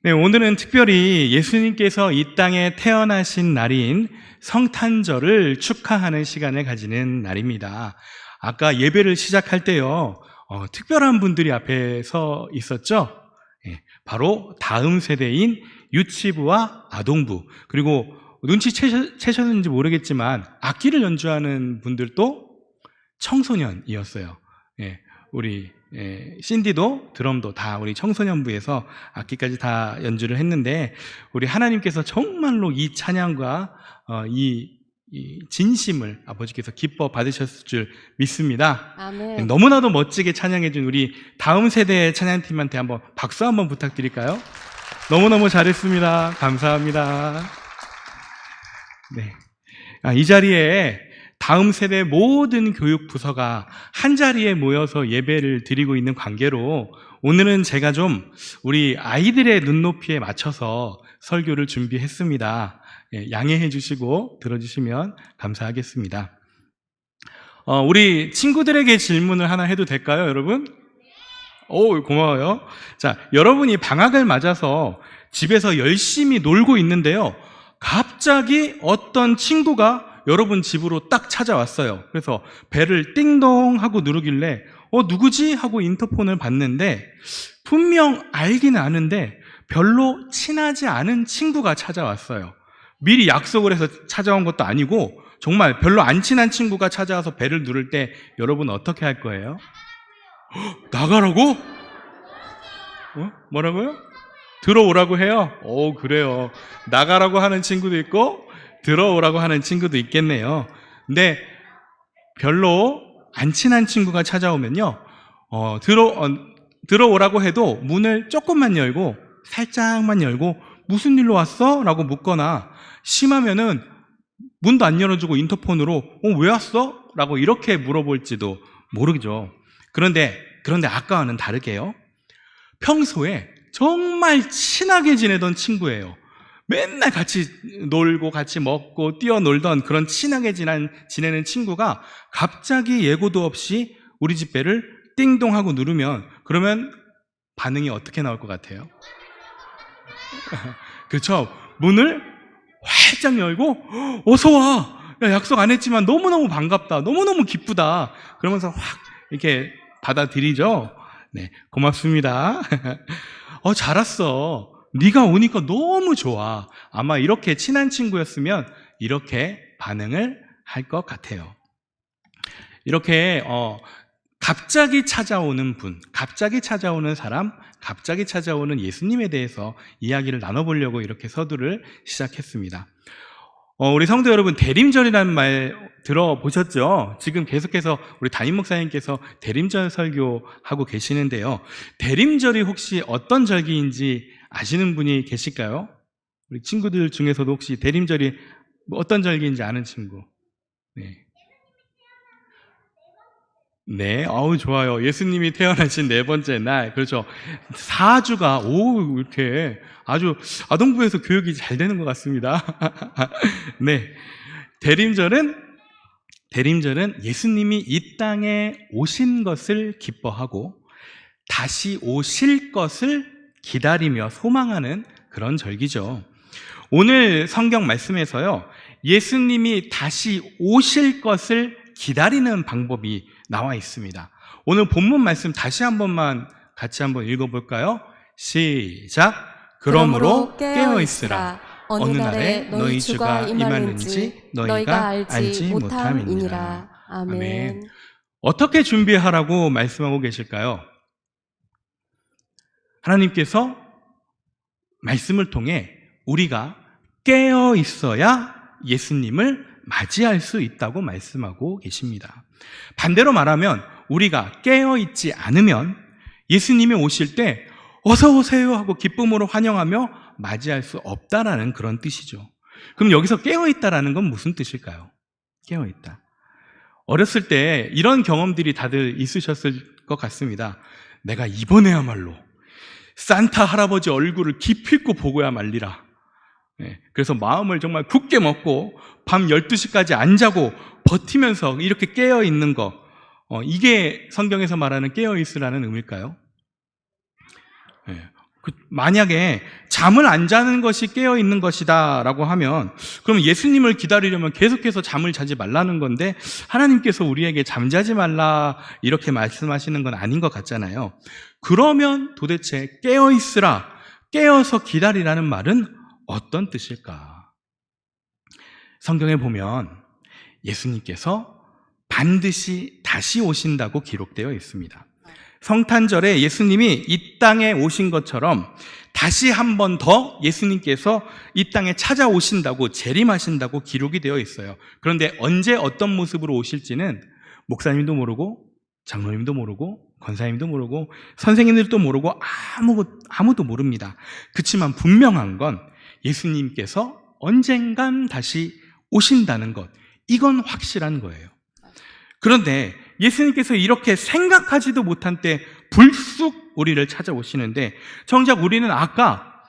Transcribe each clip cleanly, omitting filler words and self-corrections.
네, 오늘은 특별히 예수님께서 이 땅에 태어나신 날인 성탄절을 축하하는 시간을 가지는 날입니다. 아까 예배를 시작할 때요, 특별한 분들이 앞에 서 있었죠? 바로 다음 세대인 유치부와 아동부, 그리고 눈치채셨는지 모르겠지만 악기를 연주하는 분들도 청소년이었어요. 우리 신디도 드럼도 다 우리 청소년부에서 악기까지 다 연주를 했는데, 우리 하나님께서 정말로 이 찬양과 이 진심을 아버지께서 기뻐 받으셨을 줄 믿습니다. 아멘. 너무나도 멋지게 찬양해준 우리 다음 세대 찬양팀한테 한번 박수 한번 부탁드릴까요? 너무너무 잘했습니다. 감사합니다. 네. 이 자리에 다음 세대 모든 교육부서가 한자리에 모여서 예배를 드리고 있는 관계로 오늘은 제가 좀 우리 아이들의 눈높이에 맞춰서 설교를 준비했습니다. 양해해 주시고 들어주시면 감사하겠습니다. 우리 친구들에게 질문을 하나 해도 될까요, 여러분? 오, 고마워요. 자, 여러분이 방학을 맞아서 집에서 열심히 놀고 있는데요, 갑자기 어떤 친구가 여러분 집으로 딱 찾아왔어요. 그래서 벨을 띵동 하고 누르길래 누구지? 하고 인터폰을 봤는데 분명 알기는 아는데 별로 친하지 않은 친구가 찾아왔어요. 미리 약속을 해서 찾아온 것도 아니고 정말 별로 안 친한 친구가 찾아와서 벨을 누를 때 여러분 어떻게 할 거예요? 나가라고? 뭐라고요? 들어오라고 해요? 그래요. 나가라고 하는 친구도 있고 들어오라고 하는 친구도 있겠네요. 근데 별로 안 친한 친구가 찾아오면요, 들어오라고 해도 문을 조금만 열고 살짝만 열고 무슨 일로 왔어? 라고 묻거나, 심하면은 문도 안 열어주고 인터폰으로 왜 왔어? 라고 이렇게 물어볼지도 모르죠. 그런데 아까와는 다르게요, 평소에 정말 친하게 지내던 친구예요. 맨날 같이 놀고 같이 먹고 뛰어놀던 그런 친하게 지내는 친구가 갑자기 예고도 없이 우리 집 배를 띵동 하고 누르면, 그러면 반응이 어떻게 나올 것 같아요? 그렇죠? 문을 활짝 열고 어서 와! 야, 약속 안 했지만 너무너무 반갑다, 너무너무 기쁘다, 그러면서 확 이렇게 받아들이죠. 네, 고맙습니다. 잘 왔어, 네가 오니까 너무 좋아. 아마 이렇게 친한 친구였으면 이렇게 반응을 할 것 같아요. 이렇게 갑자기 찾아오는 분, 갑자기 찾아오는 사람, 갑자기 찾아오는 예수님에 대해서 이야기를 나눠보려고 이렇게 서두를 시작했습니다. 우리 성도 여러분, 대림절이라는 말 들어보셨죠? 지금 계속해서 우리 담임 목사님께서 대림절 설교하고 계시는데요, 대림절이 혹시 어떤 절기인지 아시는 분이 계실까요? 우리 친구들 중에서도 혹시 대림절이 어떤 절기인지 아는 친구? 네, 좋아요. 예수님이 태어나신 네 번째 날, 그렇죠. 4주가, 이렇게 아주 아동부에서 교육이 잘 되는 것 같습니다. 네. 대림절은 예수님이 이 땅에 오신 것을 기뻐하고 다시 오실 것을 기다리며 소망하는 그런 절기죠. 오늘 성경 말씀에서요, 예수님이 다시 오실 것을 기다리는 방법이 나와 있습니다. 오늘 본문 말씀 다시 한 번만 같이 한번 읽어볼까요? 시작! 그러므로 깨어있으라. 어느 날에 너희 주가 임하는지 너희가 알지 못함이니라. 아멘. 어떻게 준비하라고 말씀하고 계실까요? 하나님께서 말씀을 통해 우리가 깨어 있어야 예수님을 맞이할 수 있다고 말씀하고 계십니다. 반대로 말하면 우리가 깨어 있지 않으면 예수님이 오실 때 어서 오세요 하고 기쁨으로 환영하며 맞이할 수 없다라는 그런 뜻이죠. 그럼 여기서 깨어 있다라는 건 무슨 뜻일까요? 깨어 있다. 어렸을 때 이런 경험들이 다들 있으셨을 것 같습니다. 내가 이번에야말로 산타 할아버지 얼굴을 기필코 보고야 말리라. 그래서 마음을 정말 굳게 먹고 밤 12시까지 안 자고 버티면서 이렇게 깨어 있는 거, 이게 성경에서 말하는 깨어 있으라는 의미일까요? 만약에 잠을 안 자는 것이 깨어 있는 것이다 라고 하면, 그럼 예수님을 기다리려면 계속해서 잠을 자지 말라는 건데, 하나님께서 우리에게 잠자지 말라 이렇게 말씀하시는 건 아닌 것 같잖아요. 그러면 도대체 깨어 있으라, 깨어서 기다리라는 말은 어떤 뜻일까? 성경에 보면 예수님께서 반드시 다시 오신다고 기록되어 있습니다. 성탄절에 예수님이 이 땅에 오신 것처럼 다시 한 번 더 예수님께서 이 땅에 찾아오신다고, 재림하신다고 기록이 되어 있어요. 그런데 언제 어떤 모습으로 오실지는 목사님도 모르고 장로님도 모르고 권사님도 모르고 선생님들도 모르고 아무도 모릅니다. 그렇지만 분명한 건 예수님께서 언젠간 다시 오신다는 것, 이건 확실한 거예요. 그런데 예수님께서 이렇게 생각하지도 못한 때 불쑥 우리를 찾아오시는데, 정작 우리는 아까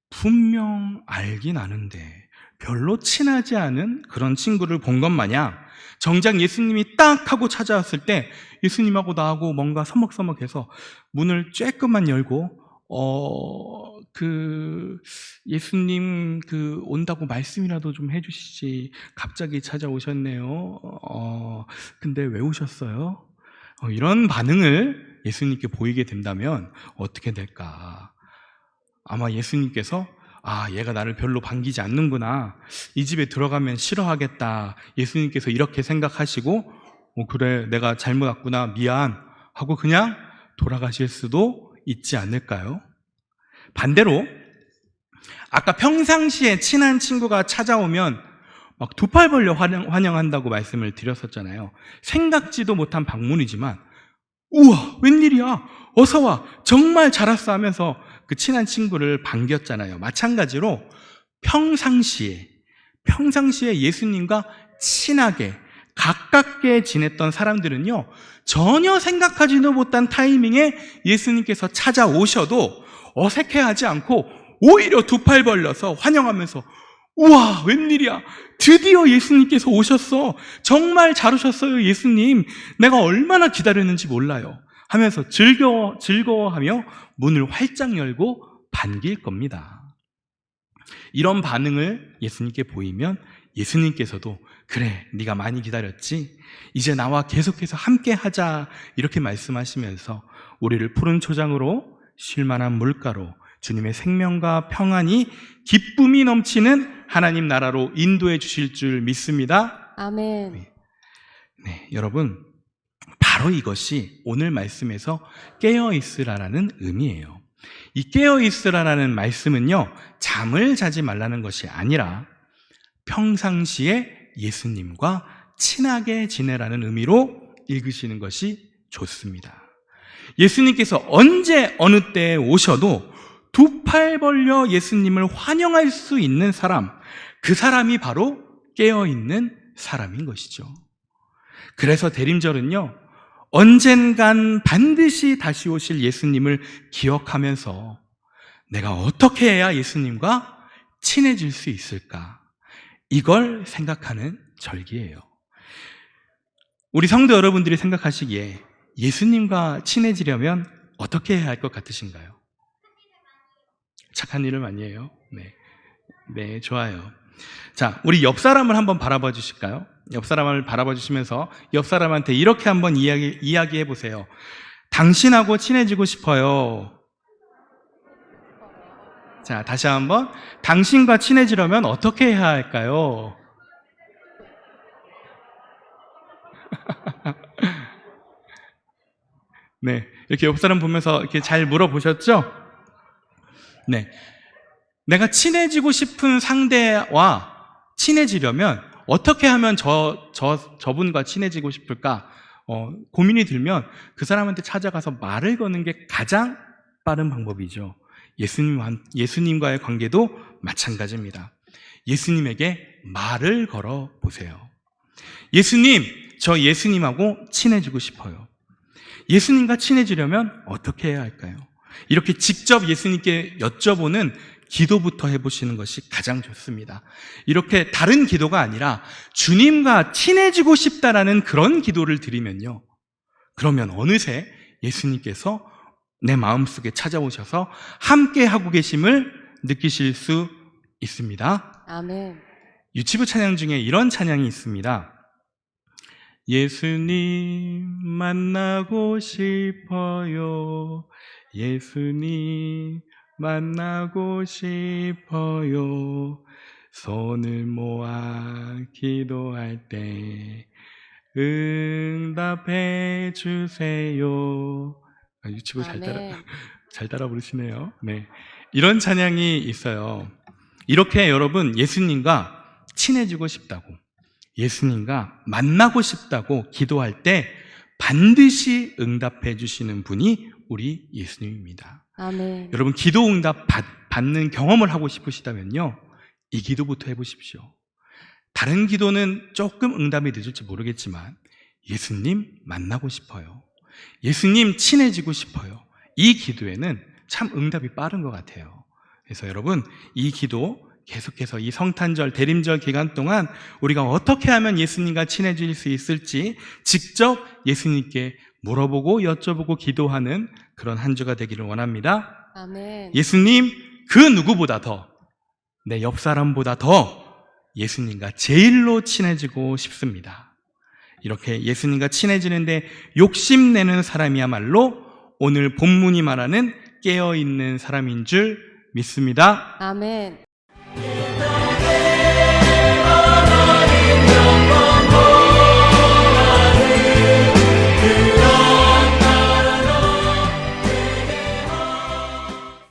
분명 알긴 아는데 별로 친하지 않은 그런 친구를 본 것 마냥 정작 예수님이 딱 하고 찾아왔을 때 예수님하고 나하고 뭔가 서먹서먹해서 문을 쬐끔만 열고 예수님 온다고 말씀이라도 좀 해주시지, 갑자기 찾아오셨네요. 근데 왜 오셨어요? 이런 반응을 예수님께 보이게 된다면 어떻게 될까? 아마 예수님께서 얘가 나를 별로 반기지 않는구나, 이 집에 들어가면 싫어하겠다, 예수님께서 이렇게 생각하시고 그래, 내가 잘못 왔구나, 미안 하고 그냥 돌아가실 수도 있지 않을까요? 반대로 아까 평상시에 친한 친구가 찾아오면 막 두 팔 벌려 환영한다고 말씀을 드렸었잖아요. 생각지도 못한 방문이지만 우와, 웬일이야, 어서와, 정말 잘 왔어 하면서 그 친한 친구를 반겼잖아요. 마찬가지로 평상시에 예수님과 친하게 가깝게 지냈던 사람들은요, 전혀 생각하지도 못한 타이밍에 예수님께서 찾아오셔도 어색해하지 않고 오히려 두 팔 벌려서 환영하면서 우와, 웬일이야, 드디어 예수님께서 오셨어, 정말 잘 오셨어요 예수님, 내가 얼마나 기다렸는지 몰라요 하면서 즐거워하며 문을 활짝 열고 반길 겁니다. 이런 반응을 예수님께 보이면 예수님께서도 그래, 네가 많이 기다렸지, 이제 나와 계속해서 함께 하자 이렇게 말씀하시면서 우리를 푸른 초장으로 쉴만한 물가로 주님의 생명과 평안이 기쁨이 넘치는 하나님 나라로 인도해 주실 줄 믿습니다. 아멘. 네, 여러분, 바로 이것이 오늘 말씀에서 깨어있으라라는 의미예요. 이 깨어있으라라는 말씀은요, 잠을 자지 말라는 것이 아니라 평상시에 예수님과 친하게 지내라는 의미로 읽으시는 것이 좋습니다. 예수님께서 언제 어느 때에 오셔도 두 팔 벌려 예수님을 환영할 수 있는 사람, 그 사람이 바로 깨어있는 사람인 것이죠. 그래서 대림절은요, 언젠간 반드시 다시 오실 예수님을 기억하면서 내가 어떻게 해야 예수님과 친해질 수 있을까, 이걸 생각하는 절기예요. 우리 성도 여러분들이 생각하시기에 예수님과 친해지려면 어떻게 해야 할 것 같으신가요? 착한 일을 많이 해요. 네, 좋아요. 자, 우리 옆 사람을 한번 바라봐 주실까요? 옆 사람을 바라봐 주시면서 옆 사람한테 이렇게 한번 이야기해 보세요. 당신하고 친해지고 싶어요. 자, 다시 한번. 당신과 친해지려면 어떻게 해야 할까요? 네, 이렇게 옆 사람 보면서 이렇게 잘 물어보셨죠? 네, 내가 친해지고 싶은 상대와 친해지려면 어떻게 하면 저분과 친해지고 싶을까? 고민이 들면 그 사람한테 찾아가서 말을 거는 게 가장 빠른 방법이죠. 예수님과의 관계도 마찬가지입니다. 예수님에게 말을 걸어 보세요. 예수님, 저 예수님하고 친해지고 싶어요. 예수님과 친해지려면 어떻게 해야 할까요? 이렇게 직접 예수님께 여쭤보는 기도부터 해보시는 것이 가장 좋습니다. 이렇게 다른 기도가 아니라 주님과 친해지고 싶다라는 그런 기도를 드리면요, 그러면 어느새 예수님께서 내 마음속에 찾아오셔서 함께 하고 계심을 느끼실 수 있습니다. 아멘. 유치부 찬양 중에 이런 찬양이 있습니다. 예수님 만나고 싶어요. 예수님 만나고 싶어요. 손을 모아 기도할 때 응답해 주세요. 유치부 잘 따라 부르시네요. 네. 이런 찬양이 있어요. 이렇게 여러분 예수님과 친해지고 싶다고, 예수님과 만나고 싶다고 기도할 때 반드시 응답해 주시는 분이 우리 예수님입니다. 아멘. 여러분 기도 응답 받는 경험을 하고 싶으시다면요, 이 기도부터 해보십시오. 다른 기도는 조금 응답이 늦을지 모르겠지만 예수님 만나고 싶어요. 예수님 친해지고 싶어요. 이 기도에는 참 응답이 빠른 것 같아요. 그래서 여러분 이 기도 계속해서 이 성탄절, 대림절 기간 동안 우리가 어떻게 하면 예수님과 친해질 수 있을지 직접 예수님께 물어보고 여쭤보고 기도하는 그런 한 주가 되기를 원합니다. 아멘. 예수님 그 누구보다 더, 내 옆 사람보다 더 예수님과 제일로 친해지고 싶습니다. 이렇게 예수님과 친해지는데 욕심내는 사람이야말로 오늘 본문이 말하는 깨어있는 사람인 줄 믿습니다. 아멘.